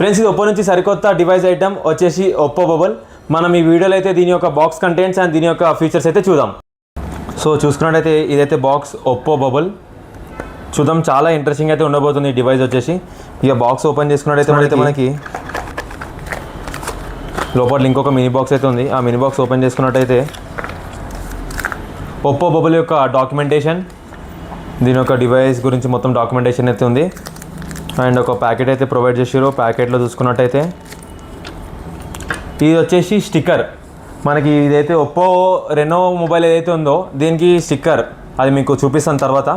Friends, ఇది Oppo నుంచి సరికొత్త డివైస్ ఐటమ్ వచ్చేసి ఒప్పో బబుల్. మనం ఈ వీడియోలో అయితే దీని యొక్క బాక్స్ కంటెంట్స్ అండ్ దీని యొక్క ఫీచర్స్ అయితే చూద్దాం. సో చూసుకున్నట్టయితే ఇదైతే బాక్స్ ఒప్పో బబుల్ చూద్దాం. చాలా ఇంట్రెస్టింగ్ అయితే ఉండబోతుంది ఈ డివైస్ వచ్చేసి. ఇక బాక్స్ ఓపెన్ చేసుకున్నట్టయితే మనకి లోపల ఇంకొక మినీ బాక్స్ అయితే ఉంది. ఆ మినీ బాక్స్ ఓపెన్ చేసుకున్నట్టయితే ఒప్పో బబుల్ యొక్క డాక్యుమెంటేషన్, దీని యొక్క డివైస్ గురించి మొత్తం డాక్యుమెంటేషన్ అయితే ఉంది. అండ్ ఒక ప్యాకెట్ అయితే ప్రొవైడ్ చేసారు. ప్యాకెట్లో చూసుకున్నట్టయితే ఇది వచ్చేసి స్టిక్కర్. మనకి ఇదైతే ఒప్పో రెనో మొబైల్ ఏదైతే ఉందో దీనికి స్టిక్కర్ అది మీకు చూపిస్తాను తర్వాత.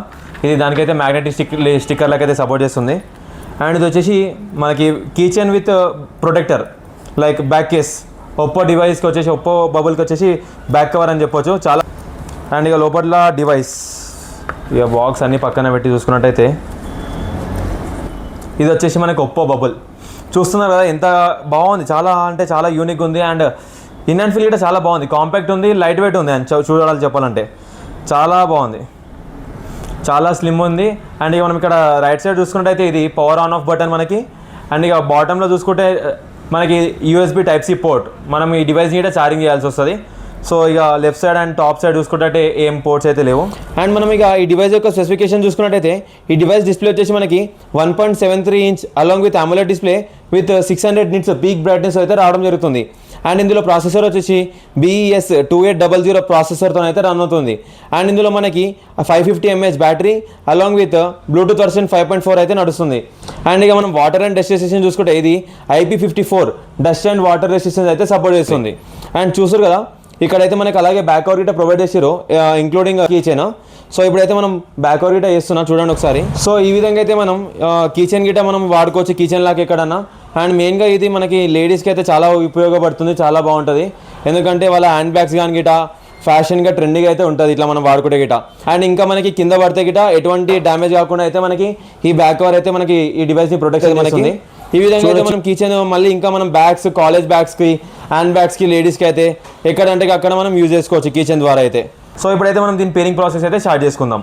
ఇది దానికైతే మ్యాగ్నెటిక్ స్టిక్కర్లకు అయితే సపోర్ట్ చేస్తుంది. అండ్ ఇది వచ్చేసి మనకి keychain with protector like back case. Oppo డివైస్కి వచ్చేసి ఒప్పో బబుల్కి వచ్చేసి బ్యాక్ కవర్ అని చెప్పొచ్చు చాలా. అండ్ ఇక లోపల డివైస్ ఇక బాక్స్ అన్నీ పక్కన పెట్టి చూసుకున్నట్టయితే ఇది వచ్చేసి మనకి ఒప్పో బబుల్ చూస్తున్నారు కదా, ఎంత బాగుంది. చాలా అంటే చాలా యూనిక్ ఉంది. అండ్ ఇన్ అండ్ ఫీల్ కూడా చాలా బాగుంది. కాంపాక్ట్ ఉంది, లైట్ వెయిట్ ఉంది. అండ్ చూడాలి చెప్పాలంటే చాలా బాగుంది, చాలా స్లిమ్ ఉంది. అండ్ ఇక మనం ఇక్కడ రైట్ సైడ్ చూసుకున్నట్టయితే ఇది పవర్ ఆన్ ఆఫ్ బటన్ మనకి. అండ్ ఇక బాటంలో చూసుకుంటే మనకి యూఎస్బి టైప్ సి పోర్ట్. మనం ఈ డివైస్ని కూడా ఛార్జింగ్ చేయాల్సి వస్తుంది. సో ఇక left side and top side చూసుకున్నట్టయితే ఏం పోర్ట్స్ అయితే లేవు. అండ్ మనం ఇక ఈ డివైస్ యొక్క స్పెసిఫికేషన్ చూసుకున్నట్టయితే ఈ డివైస్ డిస్ప్లే వచ్చేసి మనకి 1.73 inch along with AMOLED display with 600 nits peak brightness అయితే రావడం జరుగుతుంది. అండ్ ఇందులో ప్రాసెసర్ వచ్చేసి BES 2800 ప్రాసెసర్తో అయితే రన్ అవుతుంది. అండ్ ఇందులో మనకి 550 mAh battery along with Bluetooth version 5.4 అయితే నడుస్తుంది. అండ్ ఇక మనం వాటర్ అండ్ డస్ట్ రెసిస్టెన్స్ చూసుకుంటే ఇది IP54 dust and water resistance అయితే సపోర్ట్ చేస్తుంది. అండ్ చూసారు కదా ఇక్కడైతే మనకి అలాగే బ్యాక్ కవర్ గిట్ట ప్రొవైడ్ చేసారు ఇంక్లూడింగ్ కీచెన్. సో ఇప్పుడైతే మనం బ్యాక్ కవర్ గిట్ట చేస్తున్నా చూడండి ఒకసారి. సో ఈ విధంగా అయితే మనం కీచెన్ గిట్ట మనం వాడుకోవచ్చు కీచెన్ లాగా ఎక్కడన్నా. అండ్ మెయిన్గా ఇది మనకి లేడీస్కి అయితే చాలా ఉపయోగపడుతుంది, చాలా బాగుంటుంది. ఎందుకంటే వాళ్ళ హ్యాండ్ బ్యాగ్స్ కానీ గిట్ట ఫ్యాషన్గా ట్రెండింగ్ అయితే ఉంటుంది ఇట్లా మనం వాడుకుంటే గిట్ట. అండ్ ఇంకా మనకి కింద పడితే గిట్ట ఎటువంటి డ్యామేజ్ కాకుండా అయితే మనకి ఈ బ్యాక్ కవర్ అయితే మనకి ఈ డివైస్ని ప్రొటెక్ట్ అయితే మనకి ఈ విధంగా అయితే మనం కిచెన్ మళ్ళీ ఇంకా మనం బ్యాగ్స్, కాలేజ్ బ్యాగ్స్కి, హ్యాండ్ బ్యాగ్స్కి, లేడీస్కి అయితే ఎక్కడంటే అక్కడ మనం యూజ్ చేసుకోవచ్చు కిచెన్ ద్వారా అయితే. సో ఇప్పుడైతే మనం దీని పేరింగ్ ప్రాసెస్ అయితే స్టార్ట్ చేసుకుందాం.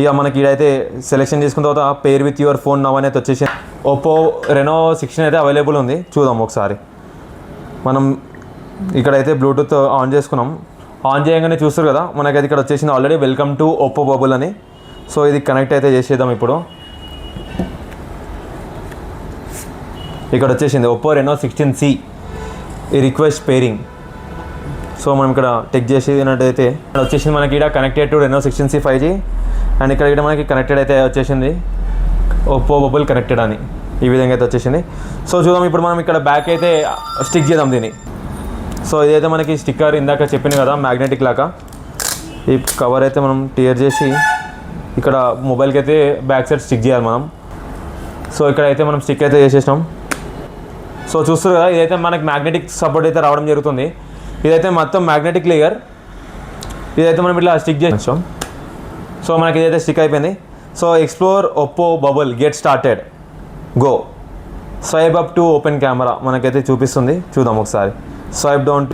ఇక మనకి ఇదైతే సెలెక్షన్ చేసుకున్న తర్వాత పేర్ విత్ యువర్ ఫోన్ నవ్ అనేది వచ్చేసి ఒప్పో రెనో 16 అయితే అవైలబుల్ ఉంది. చూద్దాం ఒకసారి. మనం ఇక్కడైతే బ్లూటూత్ ఆన్ చేసుకున్నాం. ఆన్ చేయగానే చూస్తారు కదా మనకైతే ఇక్కడ వచ్చేసింది already welcome to Oppo bubble అని. సో ఇది కనెక్ట్ అయితే చేసేద్దాం ఇప్పుడు. ఇక్కడ వచ్చేసింది ఒప్పో రెనో 16C ఈ రిక్వెస్ట్ పేరింగ్. సో మనం ఇక్కడ టెక్ చేసేటట్టయితే ఇక్కడ వచ్చేసింది మనకి ఇక్కడ connected to Renault 16C 5G. And ఇక్కడ మనకి కనెక్టెడ్ అయితే వచ్చేసింది ఒప్పో బబుల్ కనెక్టెడ్ అని ఈ విధంగా అయితే వచ్చేసింది. సో చూద్దాం ఇప్పుడు మనం ఇక్కడ బ్యాక్ అయితే స్టిక్ చేద్దాం దీన్ని. సో ఇదైతే మనకి స్టిక్కర్ ఇందాక చెప్పిన కదా మ్యాగ్నెటిక్ లాగా. ఈ కవర్ అయితే మనం టియర్ చేసి ఇక్కడ మొబైల్కి అయితే బ్యాక్ సైడ్ స్టిక్ చేయాలి మనం. సో ఇక్కడ అయితే మనం స్టిక్ అయితే చేసేసినాం. సో చూస్తారు కదా ఇదైతే మనకి మ్యాగ్నెటిక్ సపోర్ట్ అయితే రావడం జరుగుతుంది. ఇదైతే మొత్తం మ్యాగ్నెటిక్ లేయర్. ఇదైతే మనం ఇట్లా స్టిక్ చేసాం. సో మనకి ఇదైతే స్టిక్ అయిపోయింది. So explore Oppo bubble get started go swipe up to open camera మనకైతే చూపిస్తుంది. చూద్దాం ఒకసారి. Swipe down.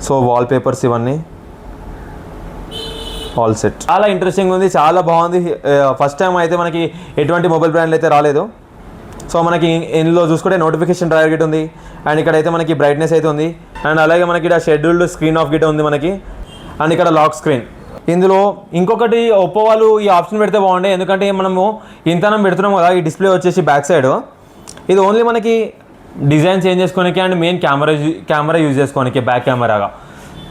So wall papers ఇవన్నీ ఆల్ సెట్. చాలా ఇంట్రెస్టింగ్ ఉంది, చాలా బాగుంది. ఫస్ట్ టైం అయితే మనకి ఎటువంటి మొబైల్ బ్రాండ్లు అయితే రాలేదు. సో మనకి ఇందులో చూసుకుంటే నోటిఫికేషన్ డ్రైవర్ గిట్ ఉంది. అండ్ ఇక్కడైతే మనకి బ్రైట్నెస్ అయితే ఉంది. అండ్ అలాగే మనకి ఇక్కడ షెడ్యూల్డ్ స్క్రీన్ ఆఫ్ గిట్ ఉంది మనకి. అండ్ ఇక్కడ లాక్ స్క్రీన్. ఇందులో ఇంకొకటి ఒప్పో వాళ్ళు ఈ ఆప్షన్ పెడితే బాగుండే. ఎందుకంటే మనము ఇంతనం పెడుతున్నాం కదా ఈ డిస్ప్లే వచ్చేసి బ్యాక్ సైడ్. ఇది ఓన్లీ మనకి డిజైన్ చేంజ్ చేసుకోనికి అండ్ మెయిన్ కెమెరా యూజ్ చేసుకోనికి బ్యాక్ కెమెరాగా.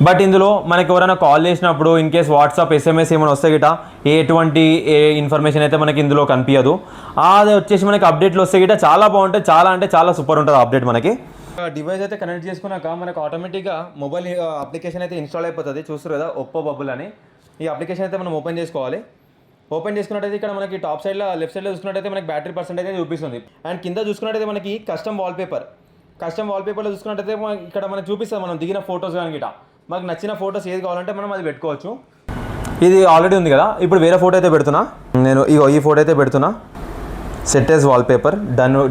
బట్ ఇందులో మనకి ఎవరైనా కాల్ చేసినప్పుడు ఇన్ కేస్ వాట్సాప్, SMS ఏమైనా వస్తే గిట ఎటువంటి ఇన్ఫర్మేషన్ అయితే మనకి ఇందులో కనిపించదు. అది వచ్చేసి మనకి అప్డేట్లు వస్తే గిట చాలా బాగుంటుంది, చాలా అంటే చాలా సూపర్ ఉంటుంది అప్డేట్ మనకి. డివైస్ అయితే కనెక్ట్ చేసుకున్నాక మనకు ఆటోమేటిక్గా మొబైల్ అప్లికేషన్ అయితే ఇన్స్టాల్ అయిపోతుంది. చూస్తారు కదా ఒప్పో బబుల్ అని. ఈ అప్లికేషన్ అయితే మనం ఓపెన్ చేసుకోవాలి. ఓపెన్ చేసుకున్నట్టయితే ఇక్కడ మనకి టాప్ సైడ్లో లెఫ్ట్ సైడ్లో చూసుకున్నట్టయితే మనకి బ్యాటరీ పర్సెంటేజ్ అయితే చూపిస్తుంది. అండ్ కింద చూసుకున్నట్టయితే మనకి కస్టమ్ వాల్పేపర్లో చూసుకున్నట్టయితే ఇక్కడ మనకి చూపిస్తుంది మనం దిగిన ఫొటోస్ కానీ గిట. మాకు నచ్చిన ఫొటోస్ ఏది కావాలంటే మనం అది పెట్టుకోవచ్చు. ఇది ఆల్రెడీ ఉంది కదా, ఇప్పుడు వేరే ఫోటో అయితే పెడుతున్నా నేను. ఈ ఫోటో అయితే పెడుతున్నా. సెట్ యాజ్ వాల్పేపర్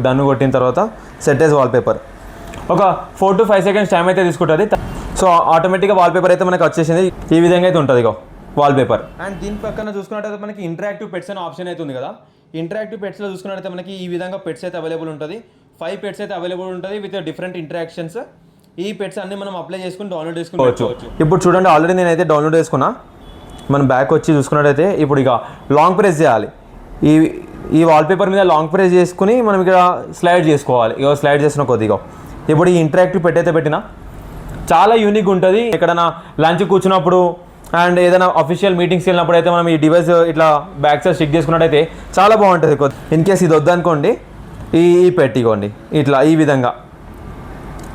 డన్ కొట్టిన తర్వాత సెట్ యాజ్ వాల్పేపర్ ఒక 4 to 5 seconds టైం అయితే తీసుకుంటుంది. సో ఆటోమేటిక్గా వాల్పేపర్ అయితే మనకు వచ్చేసింది. ఈ విధంగా అయితే ఉంటుంది. వాల్పేపర్. అండ్ దీని పక్కన చూసుకున్నట్టయితే మనకి ఇంటరాక్టివ్ పెట్స్ అనే ఆప్షన్ అయితే ఉంది కదా. ఇంటరాక్టివ్ పెట్స్లో చూసుకున్నట్టయితే మనకి ఈ విధంగా పెట్స్ అయితే అవైలబుల్ ఉంటుంది. 5 పెట్స్ అయితే అవైలబుల్ ఉంటుంది విత్ డిఫరెంట్ ఇంటరాక్షన్స్. ఈ పెట్స్ అన్ని మనం అప్లై చేసుకుని డౌన్లోడ్ చేసుకోవచ్చు. ఇప్పుడు చూడండి, ఆల్రెడీ నేనైతే డౌన్లోడ్ చేసుకున్నా. మనం బ్యాక్ వచ్చి చూసుకున్నట్టయితే ఇప్పుడు ఇక లాంగ్ ప్రెస్ చేయాలి. ఈ వాల్పేపర్ మీద లాంగ్ ప్రెస్ చేసుకుని మనం ఇక్కడ స్లైడ్ చేసుకోవాలి. ఇక స్లైడ్ చేసిన కొద్దిగా ఇప్పుడు ఈ ఇంటరాక్టివ్ పెట్టయితే పెట్టినా చాలా యూనిక్ ఉంటుంది. ఎక్కడైనా లంచ్ కూర్చున్నప్పుడు అండ్ ఏదైనా అఫీషియల్ మీటింగ్స్కి వెళ్ళినప్పుడు అయితే మనం ఈ డివైస్ ఇట్లా బ్యాక్ సైడ్ స్టిక్ చేసుకున్నట్టయితే చాలా బాగుంటుంది. ఇన్ కేస్ ఇది వద్దనుకోండి, ఈ పెట్టికోండి ఇట్లా ఈ విధంగా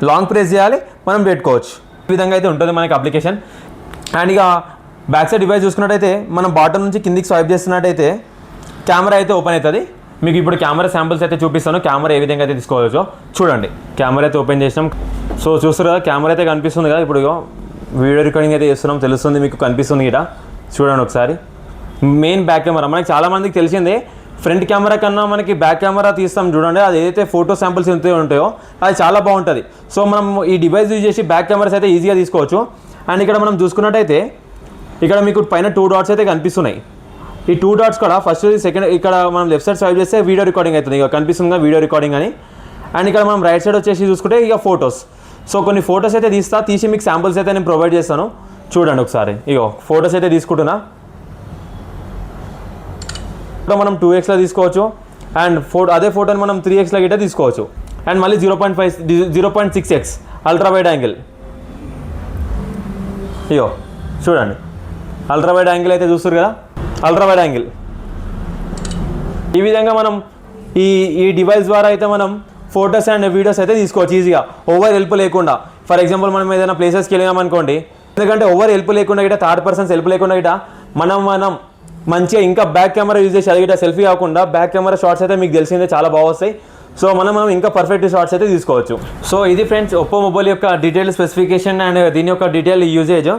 లాంగ్ ప్రెస్ చేయాలి, మనం పెట్టుకోవచ్చు. ఈ విధంగా అయితే ఉంటుంది మనకి అప్లికేషన్. అండ్ ఇక బ్యాక్ సైడ్ డివైస్ చూసుకున్నట్టయితే మనం బాటమ్ నుంచి కిందికి స్వైప్ చేస్తున్నట్టయితే కెమెరా అయితే ఓపెన్ అవుతుంది. మీకు ఇప్పుడు కెమెరా శాంపుల్స్ అయితే చూపిస్తాను. కెమెరా ఏ విధంగా అయితే తీసుకోవచ్చో చూడండి. కెమెరా అయితే ఓపెన్ చేసినాం. సో చూస్తారు కదా, కెమెరా అయితే కనిపిస్తుంది కదా. ఇప్పుడు వీడియో రికార్డింగ్ అయితే చేస్తున్నాం, తెలుస్తుంది మీకు, కనిపిస్తుంది ఇక్కడ చూడండి ఒకసారి. మెయిన్ బ్యాక్ కెమెరా మనకి చాలామందికి తెలిసిందే, ఫ్రంట్ కెమెరా కన్నా మనకి బ్యాక్ కెమెరా తీస్తాం చూడండి. అది ఏదైతే ఫోటో శాంపుల్స్ ఎంత ఉంటాయో అది చాలా బాగుంటుంది. సో మనం ఈ డివైస్ యూజ్ చేసి బ్యాక్ కెమెరాస్ అయితే ఈజీగా తీసుకోవచ్చు. అండ్ ఇక్కడ మనం చూసుకున్నట్టయితే ఇక్కడ మీకు పైన 2 డాట్స్ అయితే కనిపిస్తున్నాయి. ఈ 2 డాట్స్ కూడా ఫస్ట్ సెకండ్ ఇక్కడ మనం లెఫ్ట్ సైడ్ స్వైప్ చేస్తే వీడియో రికార్డింగ్ అవుతుంది. ఇక కనిపిస్తుంది వీడియో రికార్డింగ్ అని. అండ్ ఇక్కడ మనం రైట్ సైడ్ వచ్చేసి చూసుకుంటే ఇక ఫొటోస్. సో కొన్ని ఫొటోస్ అయితే తీసి మీకు శాంపుల్స్ అయితే నేను ప్రొవైడ్ చేస్తాను చూడండి ఒకసారి. ఇగో ఫొటోస్ అయితే తీసుకుంటున్నా. మనం 2xలో తీసుకోవచ్చు. అండ్ అదే ఫోటోని మనం 3xలో గిట్ట తీసుకోవచ్చు. అండ్ మళ్ళీ 0.6x అల్ట్రా వైడ్ యాంగిల్. ఇగో చూడండి, అల్ట్రా వైడ్ యాంగిల్ అయితే చూస్తారు కదా, అల్ట్రా వైడ్ యాంగిల్. ఈ విధంగా మనం ఈ డివైస్ ద్వారా అయితే మనం ఫొటోస్ అండ్ వీడియోస్ అయితే తీసుకోవచ్చు ఈజీగా, ఓవర్ హెల్ప్ లేకుండా. ఫర్ ఎగ్జాంపుల్ మనం ఏదైనా ప్లేసెస్కి వెళ్ళామనుకోండి, ఎందుకంటే ఓవర్ హెల్ప్ లేకుండా గిట్ట, థర్డ్ పర్సన్స్ హెల్ప్ లేకుండా గిట్ట మనం మంచిగా ఇంకా బ్యాక్ కెమెరా యూజ్ చేసి అది గిట్ట సెల్ఫీ కాకుండా బ్యాక్ కెమెరా షాట్స్ అయితే మీకు తెలిసిందే చాలా బాగా వస్తాయి. సో మనం ఇంకా పర్ఫెక్ట్ షాట్స్ అయితే తీసుకోవచ్చు. సో ఇది ఫ్రెండ్స్ ఒప్పో మొబైల్ యొక్క డీటెయిల్ స్పెసిఫికేషన్ అండ్ దీని యొక్క డీటెయిల్ యూజేజ్.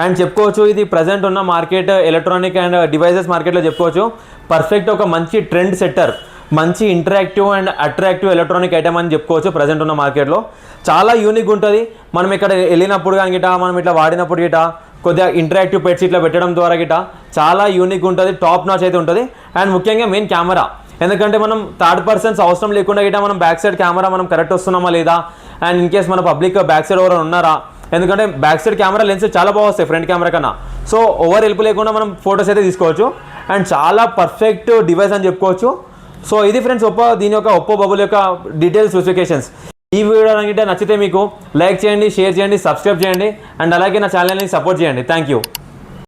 అండ్ చెప్పుకోవచ్చు ఇది ప్రజెంట్ ఉన్న మార్కెట్ ఎలక్ట్రానిక్ అండ్ డివైజెస్ మార్కెట్లో చెప్పుకోవచ్చు పర్ఫెక్ట్ ఒక మంచి ట్రెండ్ సెట్టర్, మంచి interactive and attractive electronic item అని చెప్పుకోవచ్చు. ప్రజెంట్ ఉన్న మార్కెట్లో చాలా యూనిక్ ఉంటుంది. మనం ఇక్కడ వెళ్ళినప్పుడు కానీ గిట్ట మనం ఇట్లా వాడినప్పుడు గిట్ట కొద్దిగా ఇంటరాక్టివ్ పెట్స్ ఇట్లా పెట్టడం ద్వారా గిట్ట చాలా యూనిక్ ఉంటుంది, టాప్ నాచ్ అయితే ఉంటుంది. అండ్ ముఖ్యంగా మెయిన్ కెమెరా, ఎందుకంటే మనం థర్డ్ పర్సన్స్ అవసరం లేకుండా గిట్ట మనం బ్యాక్ సైడ్ కెమెరా మనం కరెక్ట్ వస్తున్నామా లేదా, అండ్ ఇన్ కేస్ మన పబ్లిక్ బ్యాక్ సైడ్ ఎవరైనా ఉన్నారా, ఎందుకంటే బ్యాక్ సైడ్ కెమెరా లెన్స్ చాలా బాగా వస్తాయి ఫ్రంట్ కెమెరా కన్నా. సో ఓవర్ హెల్ప్ లేకుండా మనం ఫొటోస్ అయితే తీసుకోవచ్చు. అండ్ చాలా పర్ఫెక్ట్ డివైస్ అని చెప్పుకోవచ్చు. సో ఇది ఫ్రెండ్స్ దీని యొక్క ఒప్పో బబుల్ యొక్క డీటెయిల్ స్పెసిఫికేషన్స్. ఈ వీడియో నచ్చితే మీకు లైక్ చేయండి, షేర్ చేయండి, సబ్స్క్రైబ్ చేయండి. అండ్ అలాగే నా ఛానల్ని సపోర్ట్ చేయండి. Thank you.